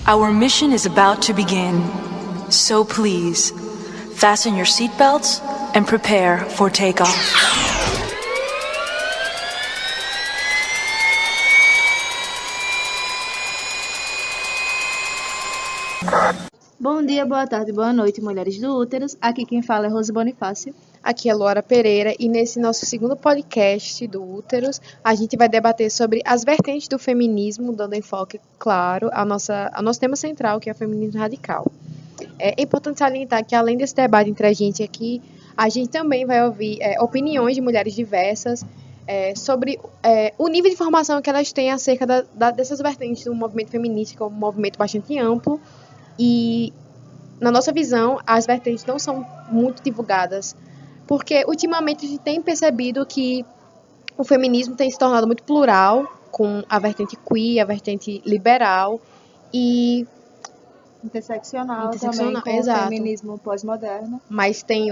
Our mission is about to begin. So please, fasten your seatbelts and prepare for takeoff. Bom dia, boa tarde, boa noite, mulheres do Úteros. Aqui quem fala é Rose Bonifácio. Aqui é Luara Pereira e nesse nosso segundo podcast do Úteros, a gente vai debater sobre as vertentes do feminismo, dando enfoque, claro, ao nosso tema central, que é o feminismo radical. É importante salientar que, além desse debate entre a gente aqui, a gente também vai ouvir opiniões de mulheres diversas sobre o nível de informação que elas têm acerca dessas vertentes do movimento feminista, que é um movimento bastante amplo. E, na nossa visão, as vertentes não são muito divulgadas, porque, ultimamente, a gente tem percebido que o feminismo tem se tornado muito plural, com a vertente queer, a vertente liberal e Interseccional também, com exato. o feminismo pós-moderno. Mas tem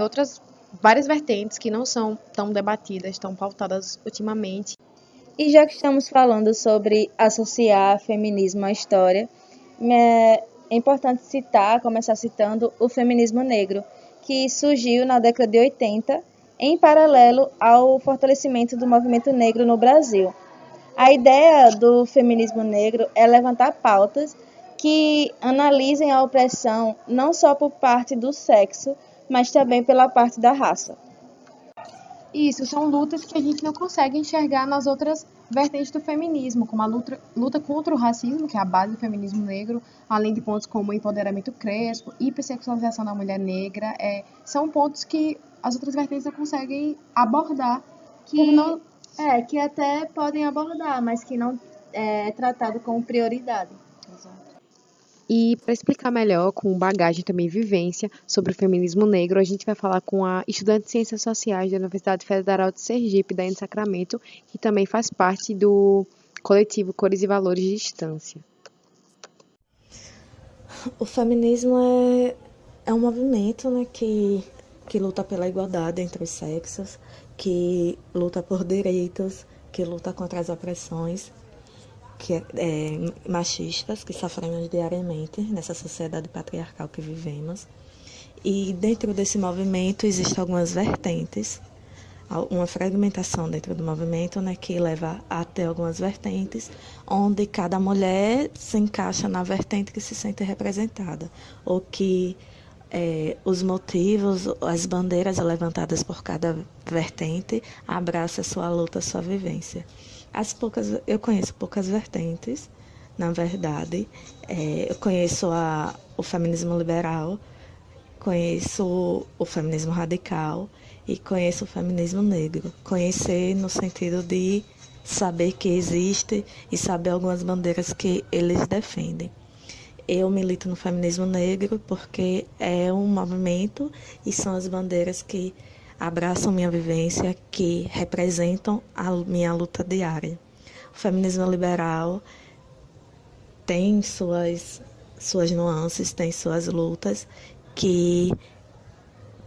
várias vertentes que não são tão debatidas, tão pautadas ultimamente. E já que estamos falando sobre associar feminismo à história, é importante começar citando o feminismo negro, que surgiu na década de 80, em paralelo ao fortalecimento do movimento negro no Brasil. A ideia do feminismo negro é levantar pautas que analisem a opressão não só por parte do sexo, mas também pela parte da raça. Isso, são lutas que a gente não consegue enxergar nas outras vertentes do feminismo, como a luta contra o racismo, que é a base do feminismo negro, além de pontos como o empoderamento crespo, hipersexualização da mulher negra, são pontos que as outras vertentes não conseguem abordar. Que até podem abordar, mas que não é tratado como prioridade. Exato. E para explicar melhor, com bagagem também vivência, sobre o feminismo negro, a gente vai falar com a estudante de Ciências Sociais da Universidade Federal de Sergipe, da Ene Sacramento, que também faz parte do coletivo Cores e Valores de Distância. O feminismo é um movimento, né, que luta pela igualdade entre os sexos, que luta por direitos, que luta contra as opressões machistas que sofremos diariamente nessa sociedade patriarcal que vivemos. E dentro desse movimento existem algumas vertentes, uma fragmentação dentro do movimento, né, que leva até algumas vertentes, onde cada mulher se encaixa na vertente que se sente representada, ou que os motivos, as bandeiras levantadas por cada vertente abraça a sua luta, a sua vivência. Eu conheço poucas vertentes, na verdade. Eu conheço o feminismo liberal, conheço o feminismo radical e conheço o feminismo negro. Conhecer no sentido de saber que existe e saber algumas bandeiras que eles defendem. Eu milito no feminismo negro porque é um movimento e são as bandeiras que abraçam minha vivência, que representam a minha luta diária. O feminismo liberal tem suas nuances, tem suas lutas, que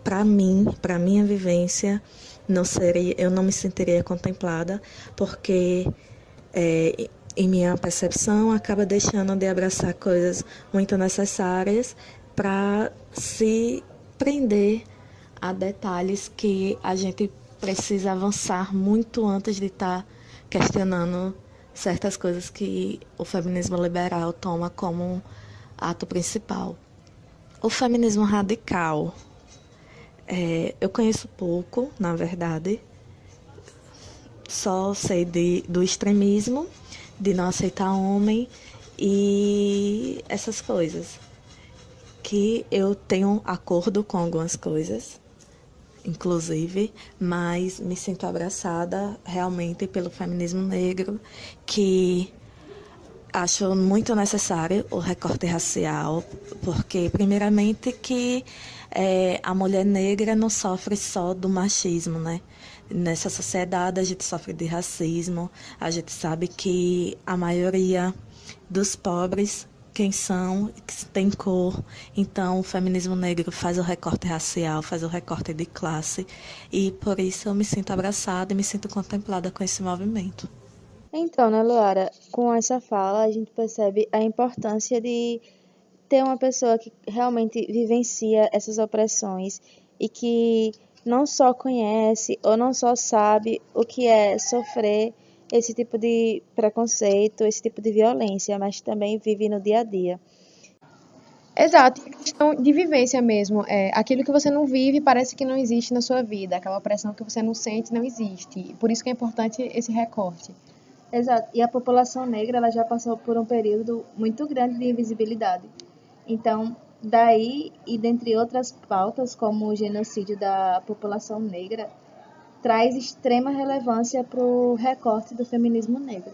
para minha vivência, eu não me sentiria contemplada, porque em minha percepção acaba deixando de abraçar coisas muito necessárias para se prender a detalhes que a gente precisa avançar muito antes de estar questionando certas coisas que o feminismo liberal toma como ato principal. O feminismo radical, eu conheço pouco, na verdade, só sei do extremismo, de não aceitar homem e essas coisas, que eu tenho acordo com algumas coisas, inclusive, mas me sinto abraçada realmente pelo feminismo negro, que acho muito necessário o recorte racial, porque, primeiramente, que a mulher negra não sofre só do machismo, né? Nessa sociedade a gente sofre de racismo, a gente sabe que a maioria dos pobres, quem são, que tem cor. Então, o feminismo negro faz o recorte racial, faz o recorte de classe, e por isso eu me sinto abraçada e me sinto contemplada com esse movimento. Então, né, Luara, com essa fala a gente percebe a importância de ter uma pessoa que realmente vivencia essas opressões e que não só conhece ou não só sabe o que é sofrer esse tipo de preconceito, esse tipo de violência, mas também vive no dia a dia. Exato, é questão de vivência mesmo. Aquilo que você não vive parece que não existe na sua vida, aquela opressão que você não sente não existe. Por isso que é importante esse recorte. Exato. E a população negra ela já passou por um período muito grande de invisibilidade. Então, daí e dentre outras pautas, como o genocídio da população negra, traz extrema relevância para o recorte do feminismo negro.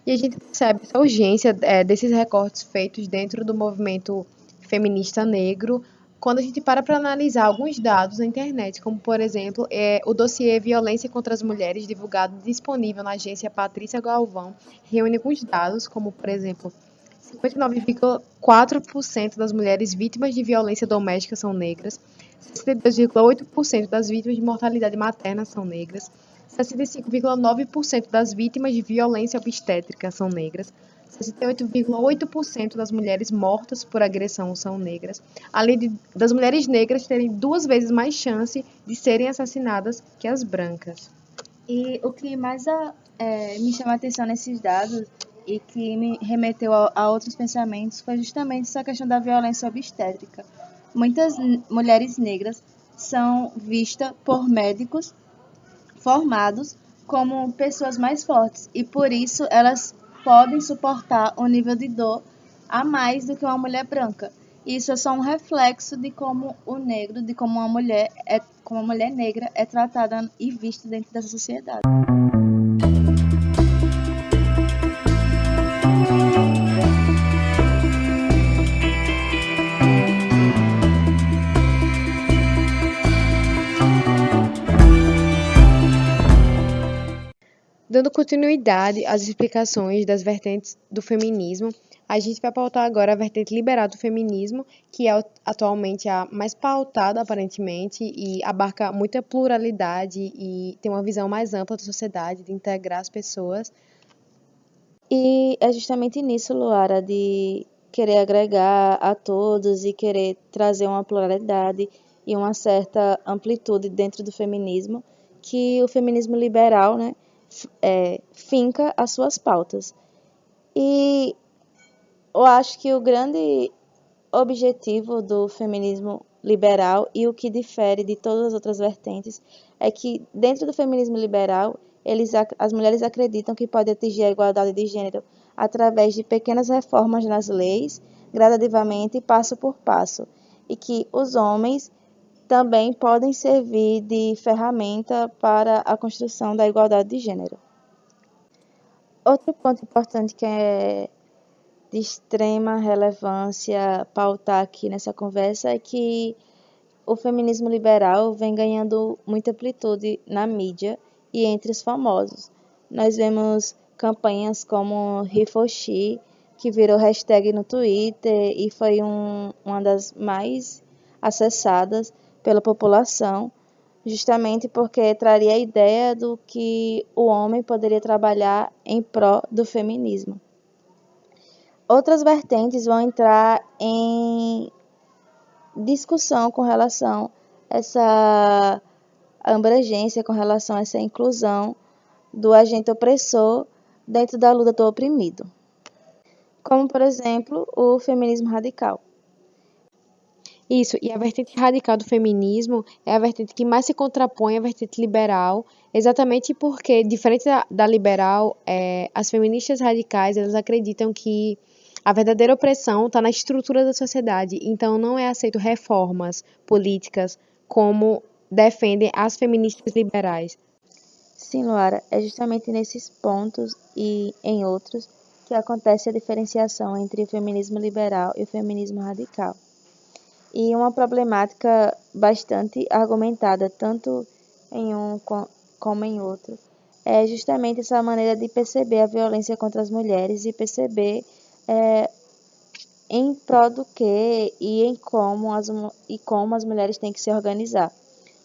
E a gente percebe essa urgência desses recortes feitos dentro do movimento feminista negro quando a gente para analisar alguns dados na internet, como, por exemplo, o dossiê Violência contra as Mulheres, divulgado e disponível na agência Patrícia Galvão, reúne alguns dados, como, por exemplo, 59,4% das mulheres vítimas de violência doméstica são negras, 62,8% das vítimas de mortalidade materna são negras, 65,9% das vítimas de violência obstétrica são negras, 68,8% das mulheres mortas por agressão são negras, além das mulheres negras terem 2 vezes mais chance de serem assassinadas que as brancas. E o que mais me chama a atenção nesses dados e que me remeteu a outros pensamentos foi justamente essa questão da violência obstétrica. Muitas mulheres negras são vistas por médicos formados como pessoas mais fortes e por isso elas podem suportar um nível de dor a mais do que uma mulher branca. Isso é só um reflexo de como o negro, de como como a mulher negra é tratada e vista dentro dessa sociedade. Dando continuidade às explicações das vertentes do feminismo, a gente vai pautar agora a vertente liberal do feminismo, que é atualmente a mais pautada, aparentemente, e abarca muita pluralidade e tem uma visão mais ampla da sociedade, de integrar as pessoas. E é justamente nisso, Luara, de querer agregar a todos e querer trazer uma pluralidade e uma certa amplitude dentro do feminismo, que o feminismo liberal, né, finca as suas pautas. E eu acho que o grande objetivo do feminismo liberal e o que difere de todas as outras vertentes é que dentro do feminismo liberal as mulheres acreditam que pode atingir a igualdade de gênero através de pequenas reformas nas leis, gradativamente, passo por passo, e que os homens também podem servir de ferramenta para a construção da igualdade de gênero. Outro ponto importante que é de extrema relevância pautar aqui nessa conversa é que o feminismo liberal vem ganhando muita amplitude na mídia e entre os famosos. Nós vemos campanhas como He4She, que virou hashtag no Twitter e foi uma das mais acessadas pela população, justamente porque traria a ideia do que o homem poderia trabalhar em prol do feminismo. Outras vertentes vão entrar em discussão com relação a essa abrangência, com relação a essa inclusão do agente opressor dentro da luta do oprimido. Como, por exemplo, o feminismo radical. Isso, e a vertente radical do feminismo é a vertente que mais se contrapõe à vertente liberal, exatamente porque, diferente da liberal, as feministas radicais elas acreditam que a verdadeira opressão está na estrutura da sociedade, então não é aceito reformas políticas como defendem as feministas liberais. Sim, Luara, é justamente nesses pontos e em outros que acontece a diferenciação entre o feminismo liberal e o feminismo radical. E uma problemática bastante argumentada, tanto em um como em outro, é justamente essa maneira de perceber a violência contra as mulheres e perceber em prol do que e em como as mulheres têm que se organizar.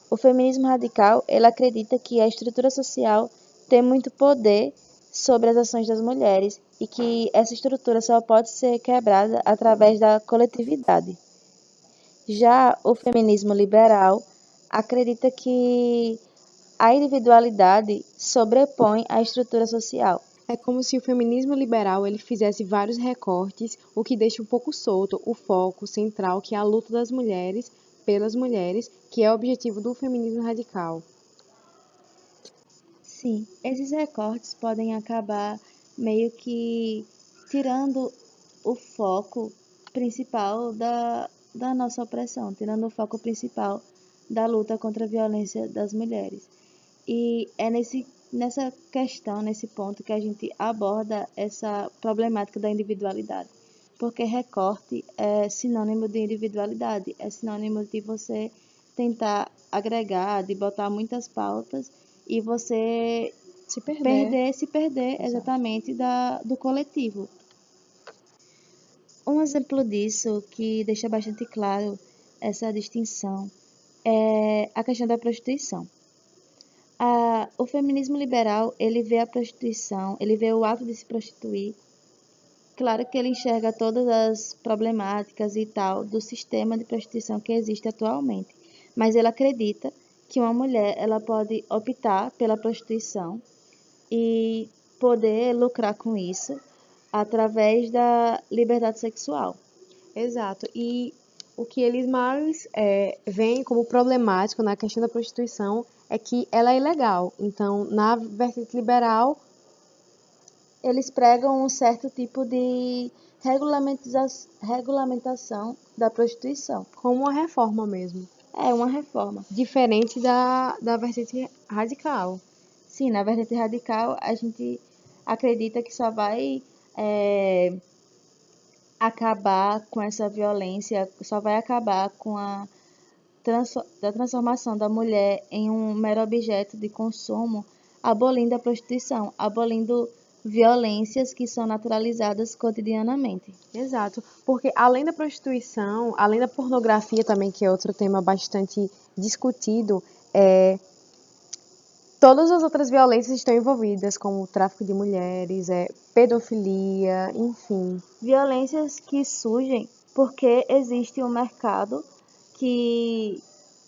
O feminismo radical, ele acredita que a estrutura social tem muito poder sobre as ações das mulheres e que essa estrutura só pode ser quebrada através da coletividade. Já o feminismo liberal acredita que a individualidade sobrepõe a estrutura social. É como se o feminismo liberal ele fizesse vários recortes, o que deixa um pouco solto o foco central, que é a luta das mulheres pelas mulheres, que é o objetivo do feminismo radical. Sim, esses recortes podem acabar meio que tirando o foco principal da nossa opressão, tirando o foco principal da luta contra a violência das mulheres. E é nessa questão, nesse ponto, que a gente aborda essa problemática da individualidade. Porque recorte é sinônimo de individualidade, é sinônimo de você tentar agregar, de botar muitas pautas e você Se perder. se perder exatamente do coletivo. Um exemplo disso que deixa bastante claro essa distinção é a questão da prostituição. O feminismo liberal, ele vê a prostituição, ele vê o ato de se prostituir. Claro que ele enxerga todas as problemáticas e tal do sistema de prostituição que existe atualmente, mas ele acredita que uma mulher ela pode optar pela prostituição e poder lucrar com isso através da liberdade sexual. Exato. E o que eles mais veem como problemático na questão da prostituição é que ela é ilegal. Então, na vertente liberal, Eles pregam um certo tipo de regulamentação da prostituição. como uma reforma mesmo. É uma reforma. Diferente da vertente radical. Sim, na vertente radical, a gente acredita que só vai acabar com essa violência, só vai acabar com a transformação da mulher em um mero objeto de consumo, abolindo a prostituição, abolindo violências que são naturalizadas cotidianamente. Exato. Porque além da prostituição, além da pornografia também, que é outro tema bastante discutido, todas as outras violências estão envolvidas, como o tráfico de mulheres, pedofilia, enfim. Violências que surgem porque existe um mercado que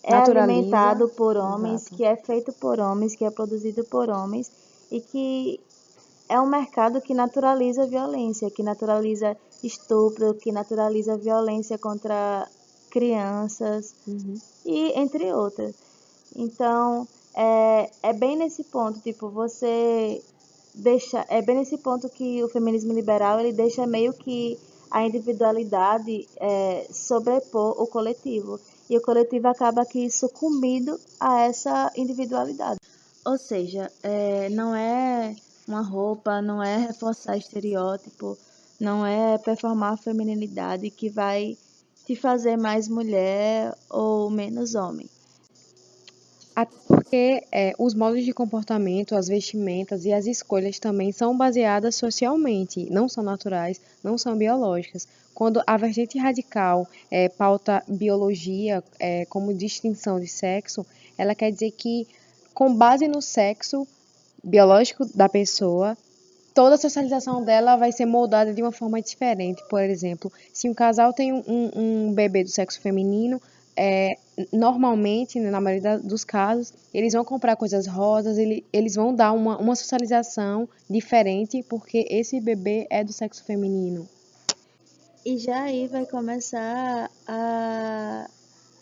é Naturaliza. alimentado por homens, Exato. que é feito por homens, que é produzido por homens e que é um mercado que naturaliza a violência, que naturaliza estupro, que naturaliza violência contra crianças e entre outras. Então, é bem nesse ponto, tipo, é bem nesse ponto que o feminismo liberal ele deixa meio que a individualidade sobrepor o coletivo. E o coletivo acaba aqui sucumbindo a essa individualidade. Ou seja, não é uma roupa, não é reforçar estereótipo, não é performar a feminilidade que vai te fazer mais mulher ou menos homem. Até porque os modos de comportamento, as vestimentas e as escolhas também são baseadas socialmente, não são naturais, não são biológicas. Quando a vertente radical pauta biologia como distinção de sexo, ela quer dizer que, com base no sexo biológico da pessoa, toda a socialização dela vai ser moldada de uma forma diferente. Por exemplo, se um casal tem um bebê do sexo feminino, normalmente, na maioria dos casos, eles vão comprar coisas rosas, eles vão dar uma socialização diferente porque esse bebê é do sexo feminino. E já aí vai começar a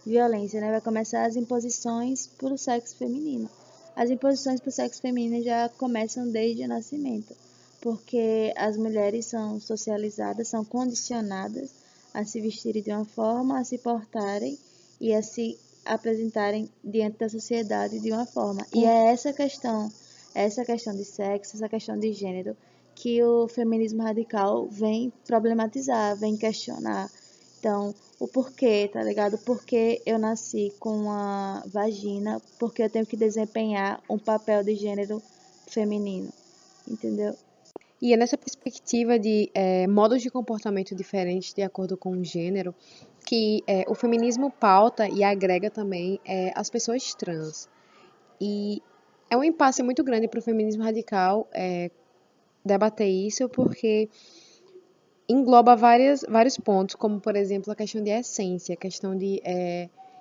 violência, né? Vai começar as imposições para o sexo feminino. As imposições para o sexo feminino já começam desde o nascimento, porque as mulheres são socializadas, são condicionadas a se vestirem de uma forma, a se portarem e a se apresentarem diante da sociedade de uma forma. E é essa questão de sexo, essa questão de gênero, que o feminismo radical vem problematizar, vem questionar. Então, o porquê, tá ligado? Porque eu nasci com uma vagina, porque eu tenho que desempenhar um papel de gênero feminino, entendeu? E é nessa perspectiva de modos de comportamento diferentes de acordo com o gênero que o feminismo pauta e agrega também as pessoas trans. E é um impasse muito grande para o feminismo radical debater isso porque engloba vários pontos, como, por exemplo, a questão de essência, a questão de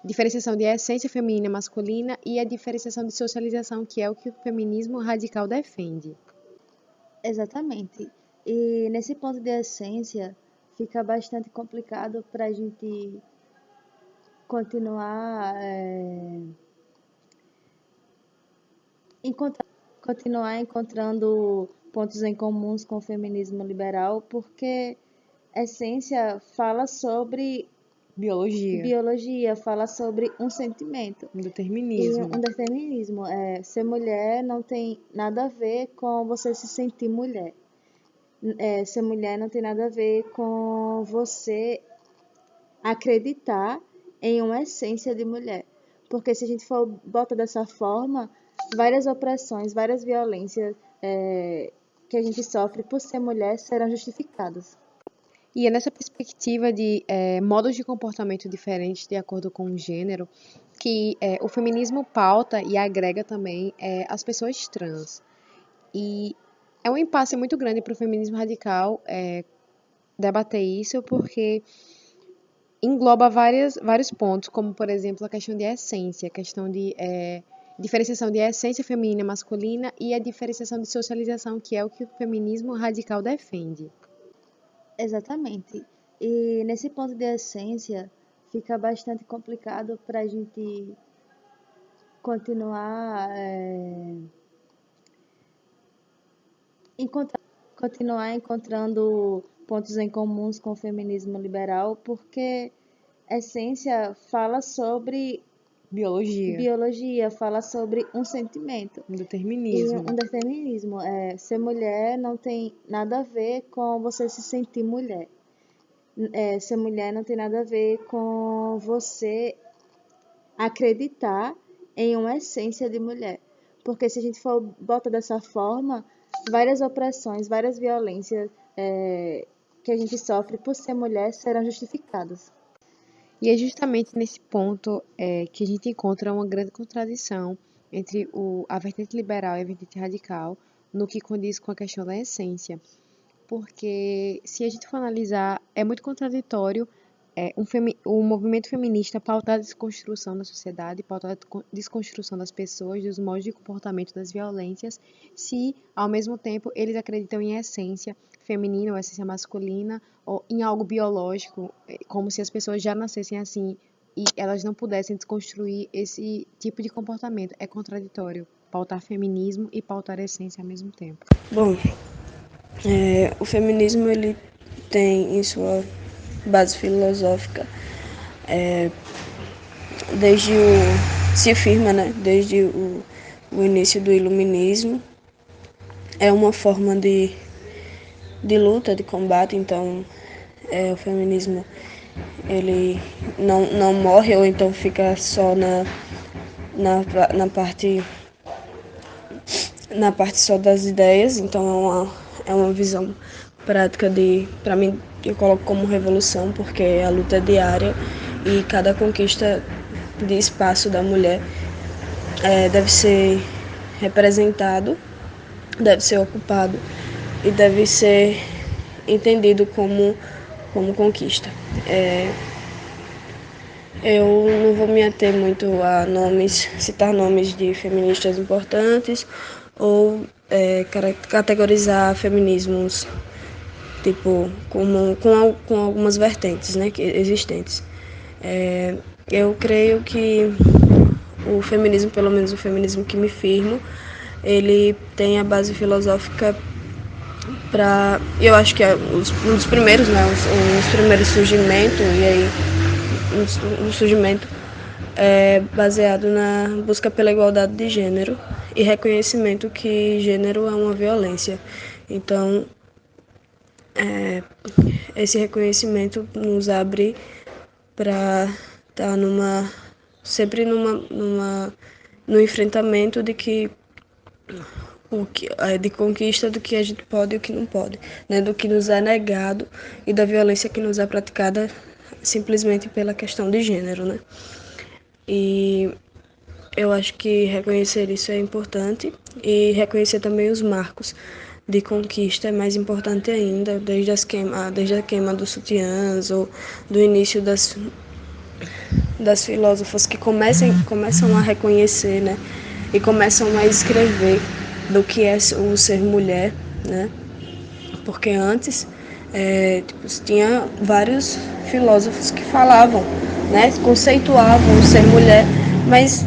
diferenciação de essência feminina e masculina e a diferenciação de socialização, que é o que o feminismo radical defende. Exatamente. E nesse ponto de essência, fica bastante complicado para a gente continuar, continuar encontrando pontos em comuns com o feminismo liberal, porque essência fala sobre biologia, fala sobre um sentimento. Um E determinismo. um determinismo. Ser mulher não tem nada a ver com você se sentir mulher. Ser mulher não tem nada a ver com você acreditar em uma essência de mulher. Porque se a gente for botar dessa forma, várias opressões, várias violências que a gente sofre por ser mulher serão justificadas. E é nessa perspectiva de modos de comportamento diferentes de acordo com o gênero que o feminismo pauta e agrega também as pessoas trans. E é um impasse muito grande para o feminismo radical debater isso, porque engloba vários pontos, como, por exemplo, a questão de essência, a questão de diferenciação de essência feminina e masculina e a diferenciação de socialização, que é o que o feminismo radical defende. Exatamente. E nesse ponto de essência, fica bastante complicado para a gente continuar encontrando pontos em comuns com o feminismo liberal, porque essência fala sobre biologia, fala sobre um sentimento. Um E determinismo. um determinismo. Ser mulher não tem nada a ver com você se sentir mulher. Ser mulher não tem nada a ver com você acreditar em uma essência de mulher. Porque se a gente for botar dessa forma, várias opressões, várias violências que a gente sofre por ser mulher serão justificadas. E é justamente nesse ponto que a gente encontra uma grande contradição entre a vertente liberal e a vertente radical no que condiz com a questão da essência. Porque, se a gente for analisar, é muito contraditório um movimento feminista pautar a desconstrução da sociedade, pautar a desconstrução das pessoas, dos modos de comportamento, das violências, se, ao mesmo tempo, eles acreditam em essência feminina ou essência masculina, ou em algo biológico, como se as pessoas já nascessem assim e elas não pudessem desconstruir esse tipo de comportamento. É contraditório pautar feminismo e pautar essência ao mesmo tempo. Bom, o feminismo ele tem em sua base filosófica se firma, né, desde o início do iluminismo. É uma forma de luta, de combate, então o feminismo ele não morre ou então fica só na parte só das ideias, então é uma visão prática para mim, eu coloco como revolução, porque a luta é diária e cada conquista de espaço da mulher deve ser representado, deve ser ocupado e deve ser entendido como conquista. Eu não vou me ater muito a citar nomes de feministas importantes ou categorizar feminismos com algumas vertentes, né, existentes. Eu creio que o feminismo, pelo menos o feminismo que me firmo, ele tem a base filosófica eu acho que é um dos primeiros, né, os primeiros surgimentos, e aí um surgimento baseado na busca pela igualdade de gênero e reconhecimento que gênero é uma violência. Então, esse reconhecimento nos abre para estar sempre no enfrentamento de de conquista do que a gente pode e o que não pode, né? Do que nos é negado e da violência que nos é praticada simplesmente pela questão de gênero, né? E eu acho que reconhecer isso é importante e reconhecer também os marcos de conquista é mais importante ainda, desde a queima dos sutiãs ou do início das filósofas que começam a reconhecer, né, e começam a escrever do que é o ser mulher, né, porque antes tinha vários filósofos que falavam, né, conceituavam o ser mulher, mas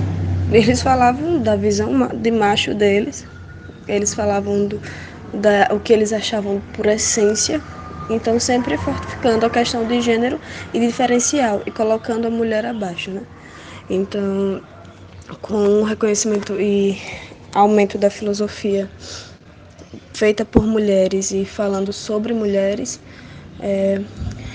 eles falavam da visão de macho deles, eles falavam o que eles achavam por essência, então sempre fortificando a questão de gênero e diferencial e colocando a mulher abaixo, né? Então, com o reconhecimento e aumento da filosofia feita por mulheres e falando sobre mulheres,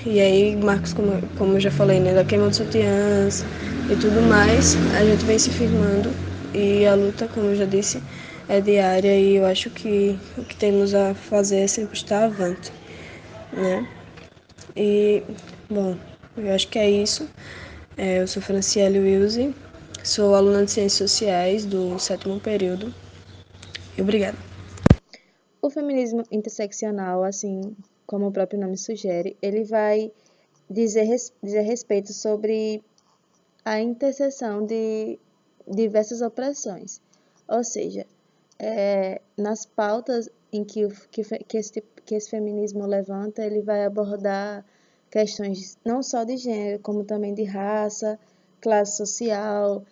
e aí Marcos, como eu já falei, né, da queima dos sutiãs e tudo mais, a gente vem se firmando e a luta, como eu já disse, é diária e eu acho que o que temos a fazer é sempre estar avante, né? E, bom, eu acho que é isso. Eu sou Franciele Wilson, sou aluna de Ciências Sociais do 7º período. E obrigada. O feminismo interseccional, assim como o próprio nome sugere, ele vai dizer respeito sobre a interseção de diversas opressões. Ou seja, nas pautas em que esse feminismo levanta, ele vai abordar questões não só de gênero, como também de raça, classe social,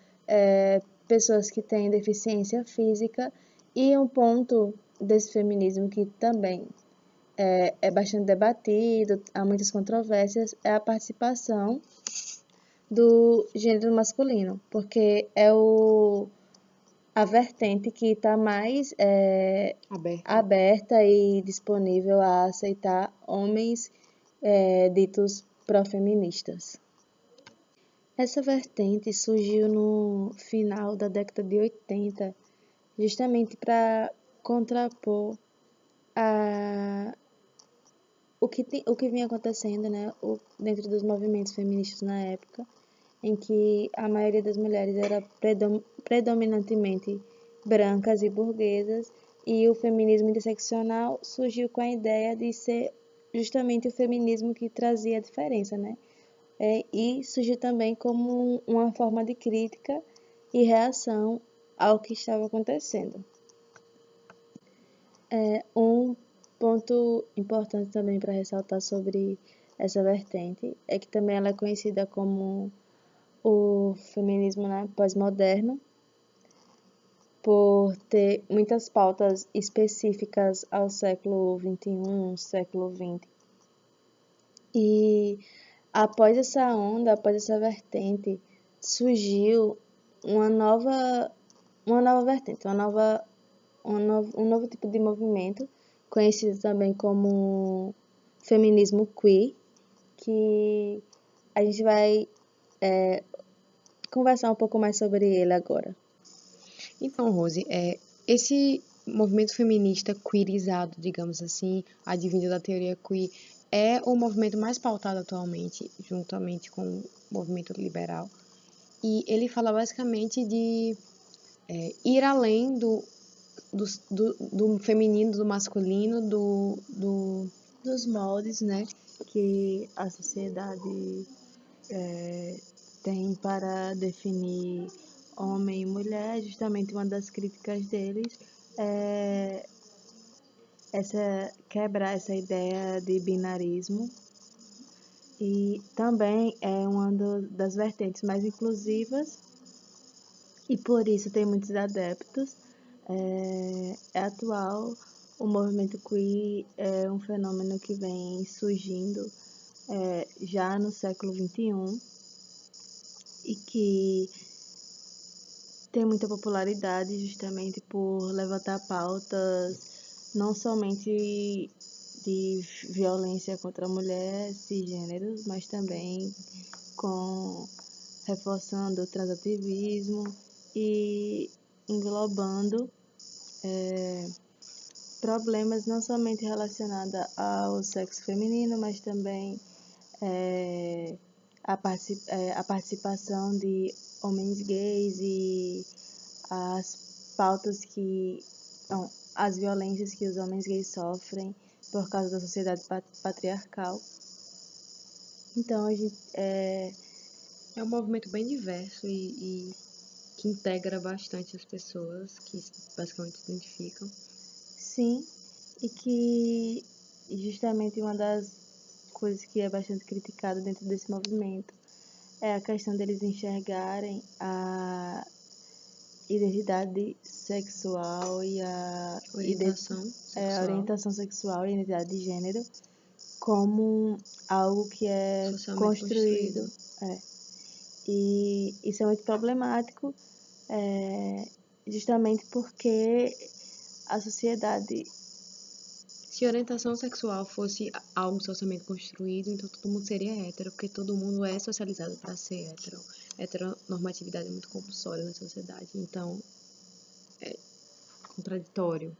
pessoas que têm deficiência física. E um ponto desse feminismo que também é bastante debatido, há muitas controvérsias, é a participação do gênero masculino, porque é a vertente que está mais aberta e disponível a aceitar homens ditos pró-feministas. Essa vertente surgiu no final da década de 80, justamente para contrapor o que vinha acontecendo, né, dentro dos movimentos feministas na época, em que a maioria das mulheres era predominantemente brancas e burguesas, e o feminismo interseccional surgiu com a ideia de ser justamente o feminismo que trazia a diferença, né? E surgiu também como uma forma de crítica e reação ao que estava acontecendo. Um ponto importante também para ressaltar sobre essa vertente é que também ela é conhecida como o feminismo, né, pós-moderno, por ter muitas pautas específicas ao século XXI, século XX. E após essa onda, após essa vertente, surgiu uma nova vertente, um novo tipo de movimento, conhecido também como feminismo queer, que a gente vai conversar um pouco mais sobre ele agora. Então, Rose, esse movimento feminista queerizado, digamos assim, advindo da teoria queer, é o movimento mais pautado atualmente, juntamente com o movimento liberal. E ele fala basicamente de ir além do feminino, do masculino, dos moldes, né, que a sociedade tem para definir homem e mulher. Justamente uma das críticas deles é quebrar essa ideia de binarismo, e também é uma das vertentes mais inclusivas e por isso tem muitos adeptos. É atual, o movimento queer é um fenômeno que vem surgindo já no século XXI e que tem muita popularidade justamente por levantar pautas não somente de violência contra a mulher, cisgêneros, mas também reforçando o transativismo e englobando problemas não somente relacionados ao sexo feminino, mas também a participação de homens gays e as pautas as violências que os homens gays sofrem por causa da sociedade patriarcal. Então, a gente, É um movimento bem diverso e que integra bastante as pessoas que basicamente se identificam. sim, e que justamente uma das coisas que é bastante criticada dentro desse movimento é a questão deles enxergarem a identidade sexual e a orientação sexual e identidade de gênero como algo que é Socialmente construído. E isso é muito problemático, justamente porque a sociedade Se orientação sexual fosse algo socialmente construído, então todo mundo seria hétero, porque todo mundo é socializado para ser hétero. Heteronormatividade é muito compulsória na sociedade, então é contraditório.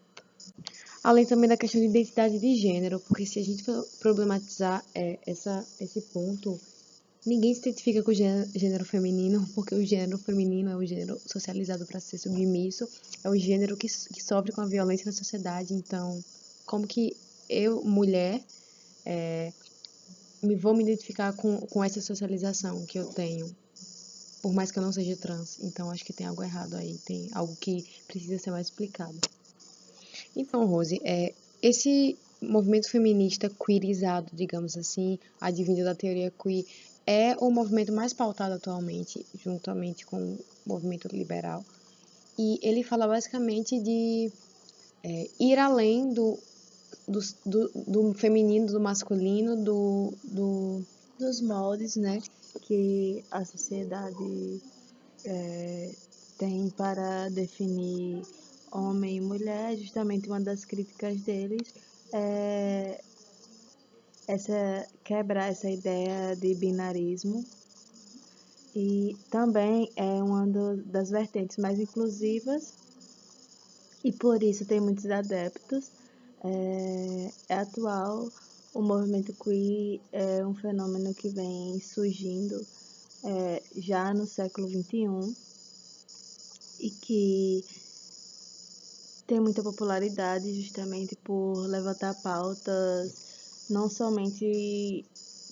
Além também da questão de identidade de gênero, porque se a gente for problematizar esse ponto, ninguém se identifica com o gênero feminino, porque o gênero feminino é o gênero socializado para ser submisso, é o gênero que sofre com a violência na sociedade. Então, como que eu, mulher, vou me identificar com essa socialização que eu tenho, por mais que eu não seja trans? Então, acho que tem algo errado aí, tem algo que precisa ser mais explicado. Então, Rose, esse movimento feminista queerizado, digamos assim, advindo da teoria queer, é o movimento mais pautado atualmente, juntamente com o movimento liberal. E ele fala basicamente de ir além do feminino, do masculino, dos moldes, né, que a sociedade tem para definir homem e mulher. Justamente uma das críticas deles é quebrar essa ideia de binarismo, e também é uma das vertentes mais inclusivas e por isso tem muitos adeptos. É atual, o movimento queer é um fenômeno que vem surgindo já no século XXI e que tem muita popularidade justamente por levantar pautas não somente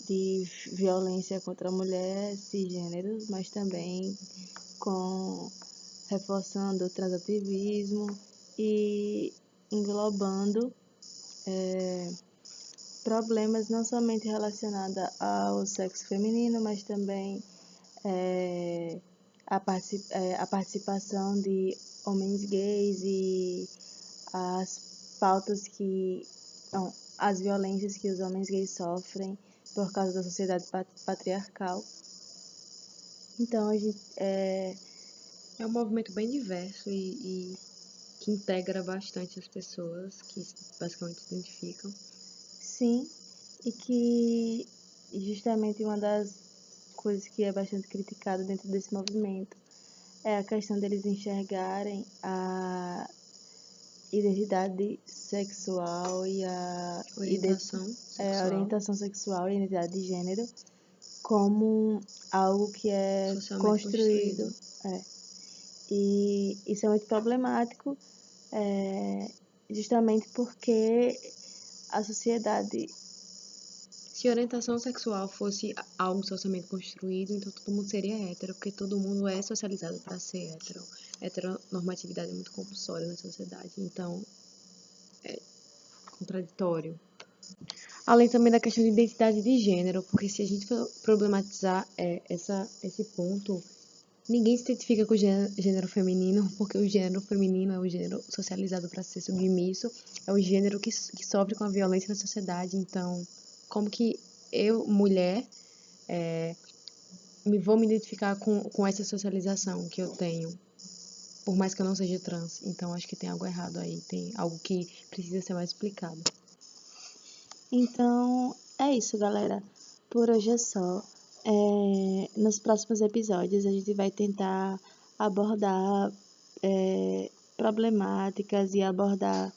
de violência contra a mulher, cisgêneros, mas também reforçando o transativismo e englobando problemas não somente relacionados ao sexo feminino, mas também a participação de homens gays e as pautas as violências que os homens gays sofrem por causa da sociedade patriarcal. Então, a gente, é um movimento bem diverso e que integra bastante as pessoas que basicamente se identificam. Sim, e que justamente uma das coisas que é bastante criticada dentro desse movimento é a questão deles enxergarem a identidade sexual e a orientação sexual e identidade de gênero como algo que é socialmente construído. E isso é muito problemático, justamente porque a sociedade... Se orientação sexual fosse algo socialmente construído, então todo mundo seria hétero, porque todo mundo é socializado para ser hétero. Heteronormatividade é muito compulsória na sociedade, então é contraditório. Além também da questão de identidade de gênero, porque se a gente for problematizar esse ponto, ninguém se identifica com o gênero feminino, porque o gênero feminino é o gênero socializado para ser submisso, é o gênero que sofre com a violência na sociedade. Então, como que eu, mulher, vou me identificar com essa socialização que eu tenho, por mais que eu não seja trans? Então, acho que tem algo errado aí, tem algo que precisa ser mais explicado. Então, é isso, galera. Por hoje é só. Nos próximos episódios, a gente vai tentar abordar problemáticas e abordar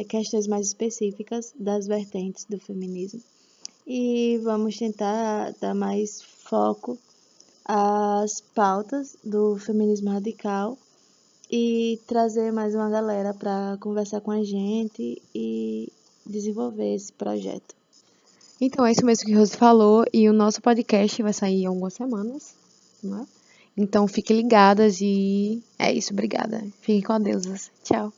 questões mais específicas das vertentes do feminismo. E vamos tentar dar mais foco às pautas do feminismo radical e trazer mais uma galera para conversar com a gente e desenvolver esse projeto. Então, é isso mesmo que a Rose falou, e o nosso podcast vai sair em algumas semanas, né? Então, fiquem ligadas e é isso, obrigada. Fiquem com a Deus. Tchau.